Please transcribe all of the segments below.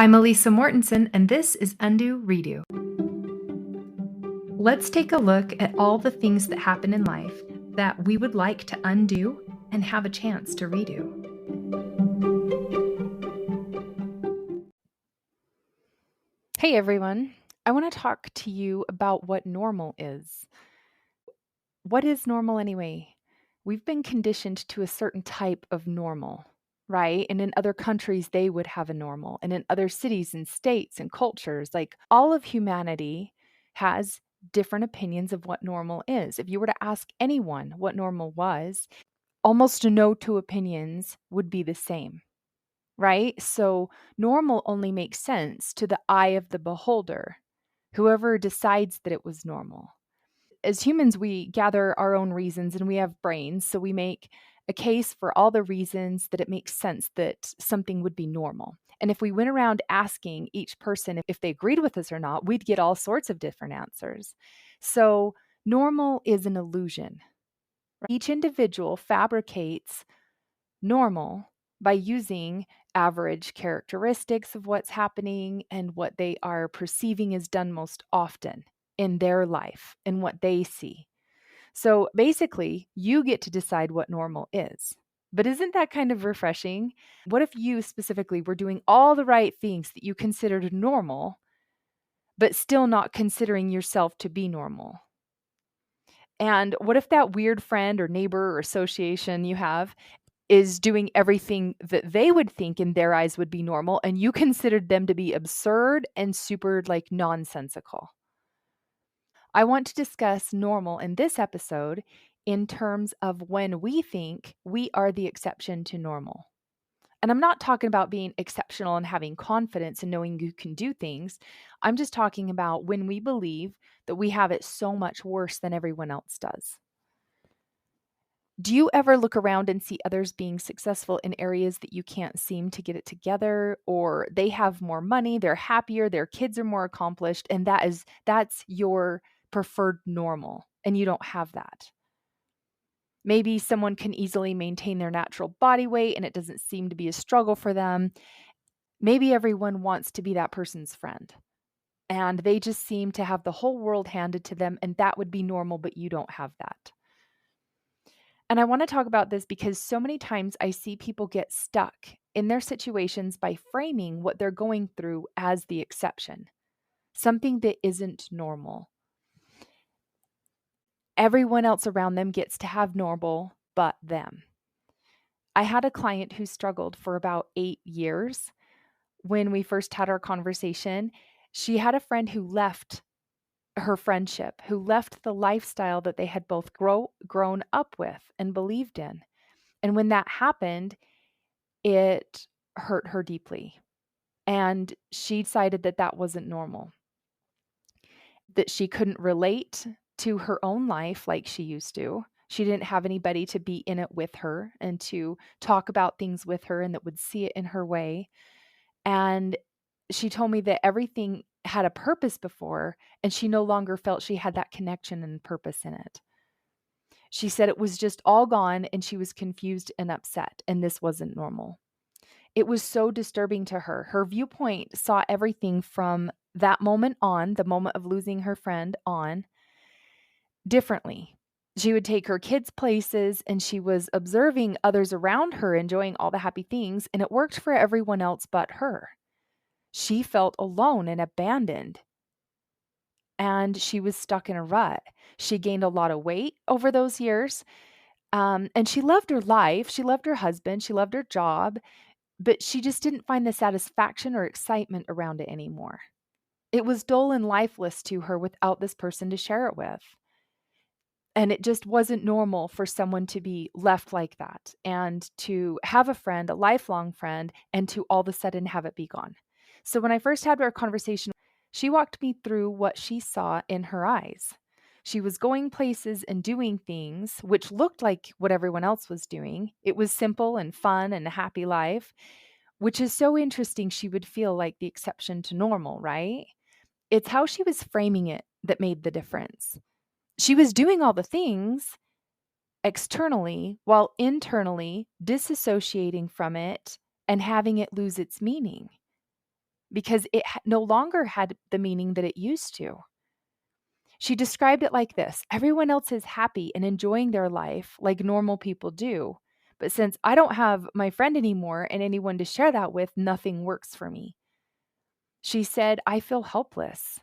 I'm Elisa Mortensen, and this is Undo Redo. Let's take a look at all the things that happen in life that we would like to undo and have a chance to redo. Hey everyone, I want to talk to you about what normal is. What is normal anyway? We've been conditioned to a certain type of normal, right? And in other countries, they would have a normal. And in other cities and states and cultures, like all of humanity has different opinions of what normal is. If you were to ask anyone what normal was, almost no two opinions would be the same. Right? So normal only makes sense to the eye of the beholder, whoever decides that it was normal. As humans, we gather our own reasons and we have brains, so we make a case for all the reasons that it makes sense that something would be normal. And if we went around asking each person if they agreed with us or not, we'd get all sorts of different answers. So normal is an illusion. Each individual fabricates normal by using average characteristics of what's happening and what they are perceiving is done most often in their life and what they see. So basically, you get to decide what normal is. But isn't that kind of refreshing? What if you specifically were doing all the right things that you considered normal, but still not considering yourself to be normal? And what if that weird friend or neighbor or association you have is doing everything that they would think in their eyes would be normal, and you considered them to be absurd and super nonsensical? I want to discuss normal in this episode in terms of when we think we are the exception to normal. And I'm not talking about being exceptional and having confidence and knowing you can do things. I'm just talking about when we believe that we have it so much worse than everyone else does. Do you ever look around and see others being successful in areas that you can't seem to get it together, or they have more money, they're happier, their kids are more accomplished, and that's your preferred normal, and you don't have that? Maybe someone can easily maintain their natural body weight and it doesn't seem to be a struggle for them. Maybe everyone wants to be that person's friend, and they just seem to have the whole world handed to them, and that would be normal, but you don't have that. And I want to talk about this because so many times I see people get stuck in their situations by framing what they're going through as the exception, something that isn't normal. Everyone else around them gets to have normal but them. I had a client who struggled for about 8 years. When we first had our conversation, she had a friend who left her friendship, who left the lifestyle that they had both grown up with and believed in. And when that happened, it hurt her deeply. And she decided that that wasn't normal, that she couldn't relate to her own life like she used to. She didn't have anybody to be in it with her and to talk about things with her and that would see it in her way. And she told me that everything had a purpose before, and she no longer felt she had that connection and purpose in it. She said it was just all gone and she was confused and upset, and this wasn't normal. It was so disturbing to her. Her viewpoint saw everything from that moment on, the moment of losing her friend on, differently. She would take her kids places and she was observing others around her enjoying all the happy things, and it worked for everyone else but her. She felt alone and abandoned, and she was stuck in a rut. She gained a lot of weight over those years, and she loved her life. She loved her husband. She loved her job, but she just didn't find the satisfaction or excitement around it anymore. It was dull and lifeless to her without this person to share it with. And it just wasn't normal for someone to be left like that and to have a friend, a lifelong friend, and to all of a sudden have it be gone. So when I first had our conversation, she walked me through what she saw in her eyes. She was going places and doing things which looked like what everyone else was doing. It was simple and fun and a happy life, which is so interesting. She would feel like the exception to normal, right? It's how she was framing it that made the difference. She was doing all the things externally while internally disassociating from it and having it lose its meaning. because it no longer had the meaning that it used to. She described it like this: everyone else is happy and enjoying their life like normal people do. But since I don't have my friend anymore and anyone to share that with, nothing works for me. She said, I feel helpless.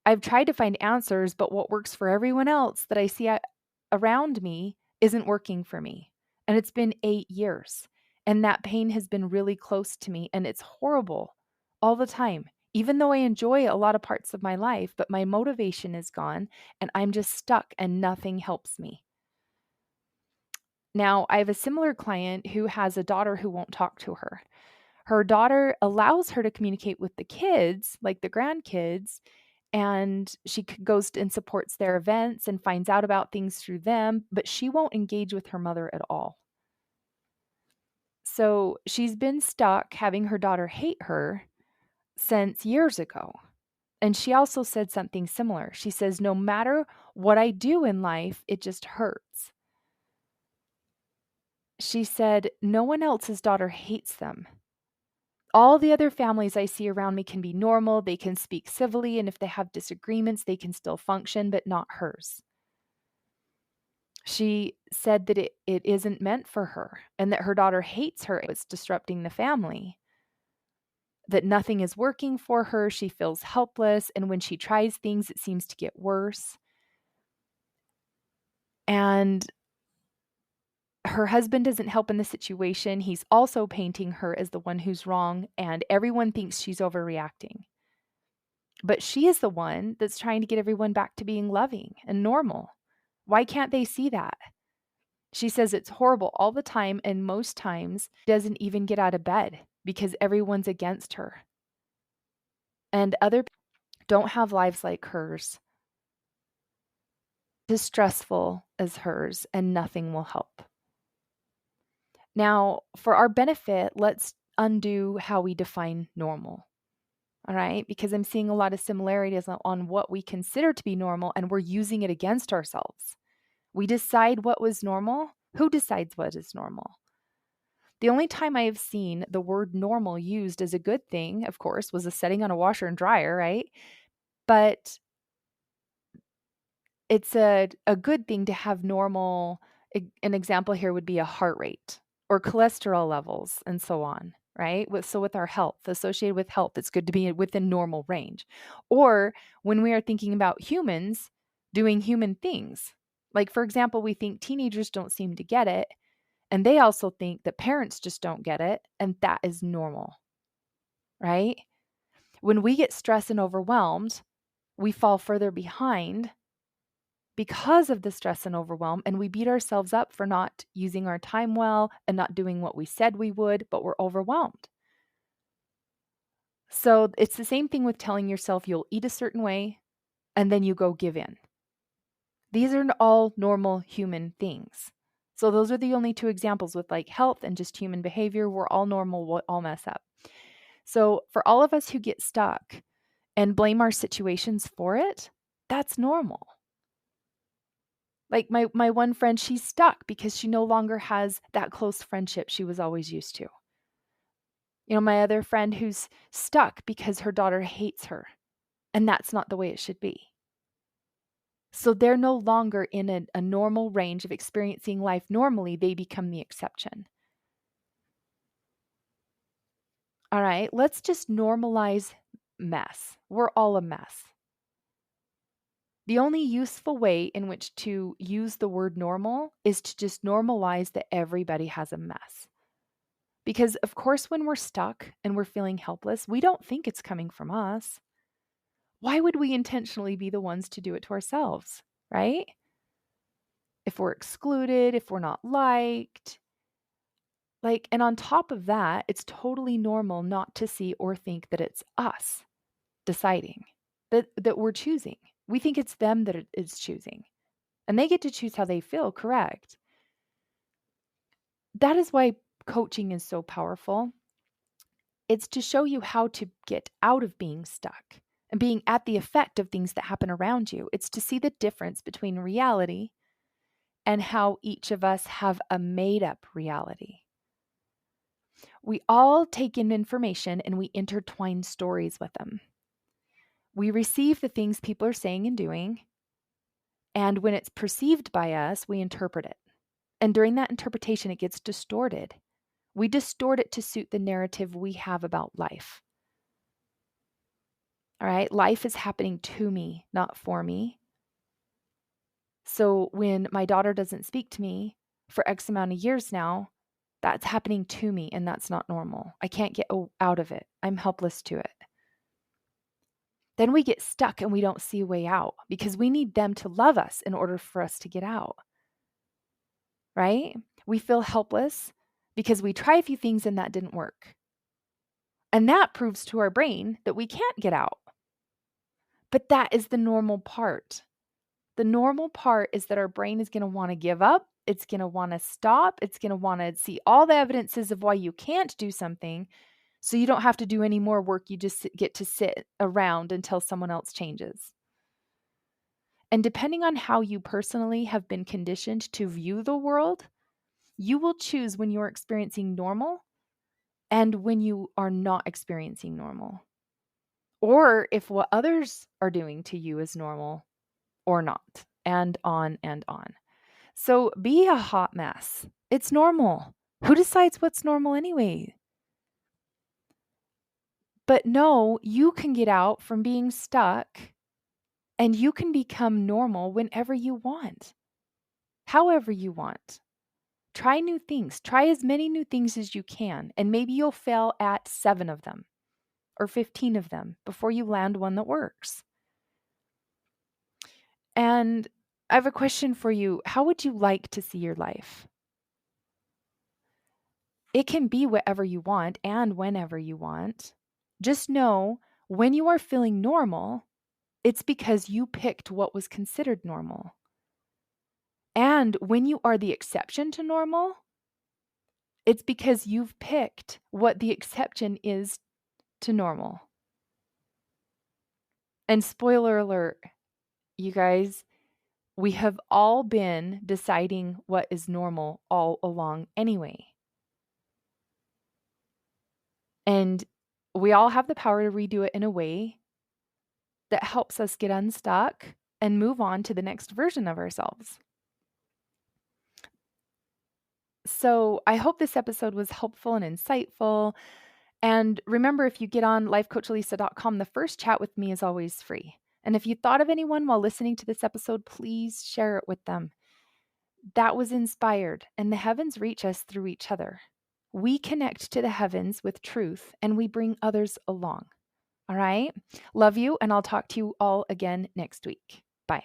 I've tried to find answers, but what works for everyone else that I see around me isn't working for me. And it's been 8 years. And that pain has been really close to me. And it's horrible all the time, even though I enjoy a lot of parts of my life, but my motivation is gone and I'm just stuck and nothing helps me. Now, I have a similar client who has a daughter who won't talk to her. Her daughter allows her to communicate with the kids, like the grandkids, and she goes and supports their events and finds out about things through them, but she won't engage with her mother at all. So she's been stuck having her daughter hate her since years ago. And she also said something similar. She says, no matter what I do in life, it just hurts. She said, no one else's daughter hates them. All the other families I see around me can be normal, they can speak civilly, and if they have disagreements, they can still function, but not hers. She said that it isn't meant for her and that her daughter hates her. It's disrupting the family, that nothing is working for her. She feels helpless, and when she tries things, it seems to get worse. And her husband doesn't help in the situation. He's also painting her as the one who's wrong, and everyone thinks she's overreacting. But she is the one that's trying to get everyone back to being loving and normal. Why can't they see that? She says it's horrible all the time, and most times doesn't even get out of bed because everyone's against her. And other people don't have lives like hers, as stressful as hers, and nothing will help. Now, for our benefit, let's undo how we define normal. All right, because I'm seeing a lot of similarities on what we consider to be normal, and we're using it against ourselves. We decide what was normal. Who decides what is normal? The only time I have seen the word normal used as a good thing, of course, was a setting on a washer and dryer, right? But it's a good thing to have normal. An example here would be a heart rate or cholesterol levels and so on, right? With our health, associated with health, it's good to be within normal range. Or when we are thinking about humans doing human things, like for example, we think teenagers don't seem to get it, and they also think that parents just don't get it, and that is normal, right? When we get stressed and overwhelmed, we fall further behind because of the stress and overwhelm, and we beat ourselves up for not using our time well and not doing what we said we would, but we're overwhelmed. So it's the same thing with telling yourself you'll eat a certain way and then you go give in. These are all normal human things. So those are the only two examples with like health and just human behavior. We're all normal, we'll all mess up. So for all of us who get stuck and blame our situations for it, that's normal. Like my one friend, she's stuck because she no longer has that close friendship she was always used to. You know, my other friend who's stuck because her daughter hates her, and that's not the way it should be. So they're no longer in a normal range of experiencing life normally, they become the exception. All right, let's just normalize mess. We're all a mess. The only useful way in which to use the word normal is to just normalize that everybody has a mess. Because, of course, when we're stuck and we're feeling helpless, we don't think it's coming from us. Why would we intentionally be the ones to do it to ourselves, right? If we're excluded, if we're not liked. And on top of that, it's totally normal not to see or think that it's us deciding, that we're choosing. We think it's them that is choosing. And they get to choose how they feel, correct? That is why coaching is so powerful. It's to show you how to get out of being stuck and being at the effect of things that happen around you. It's to see the difference between reality and how each of us have a made up reality. We all take in information and we intertwine stories with them. We receive the things people are saying and doing, and when it's perceived by us, we interpret it. And during that interpretation, it gets distorted. We distort it to suit the narrative we have about life. All right, life is happening to me, not for me. So when my daughter doesn't speak to me for X amount of years now, that's happening to me, and that's not normal. I can't get out of it. I'm helpless to it. Then we get stuck and we don't see a way out because we need them to love us in order for us to get out. Right? We feel helpless because we try a few things and that didn't work. And that proves to our brain that we can't get out. But that is the normal part. The normal part is that our brain is going to want to give up. It's going to want to stop. It's going to want to see all the evidences of why you can't do something. So you don't have to do any more work. You just get to sit around until someone else changes. And depending on how you personally have been conditioned to view the world, you will choose when you're experiencing normal and when you are not experiencing normal. Or if what others are doing to you is normal or not, and on and on. So be a hot mess. It's normal. Who decides what's normal anyway? But no, you can get out from being stuck and you can become normal whenever you want, however you want. Try new things. Try as many new things as you can, and maybe you'll fail at 7 of them or 15 of them before you land one that works. And I have a question for you. How would you like to see your life? It can be whatever you want and whenever you want. Just know when you are feeling normal, it's because you picked what was considered normal. And when you are the exception to normal, it's because you've picked what the exception is to normal. And spoiler alert, you guys, we have all been deciding what is normal all along anyway. And we all have the power to redo it in a way that helps us get unstuck and move on to the next version of ourselves. So I hope this episode was helpful and insightful. And remember, if you get on lifecoachalisa.com, the first chat with me is always free. And if you thought of anyone while listening to this episode, please share it with them. That was inspired, and the heavens reach us through each other. We connect to the heavens with truth, and we bring others along. All right? Love you, and I'll talk to you all again next week. Bye.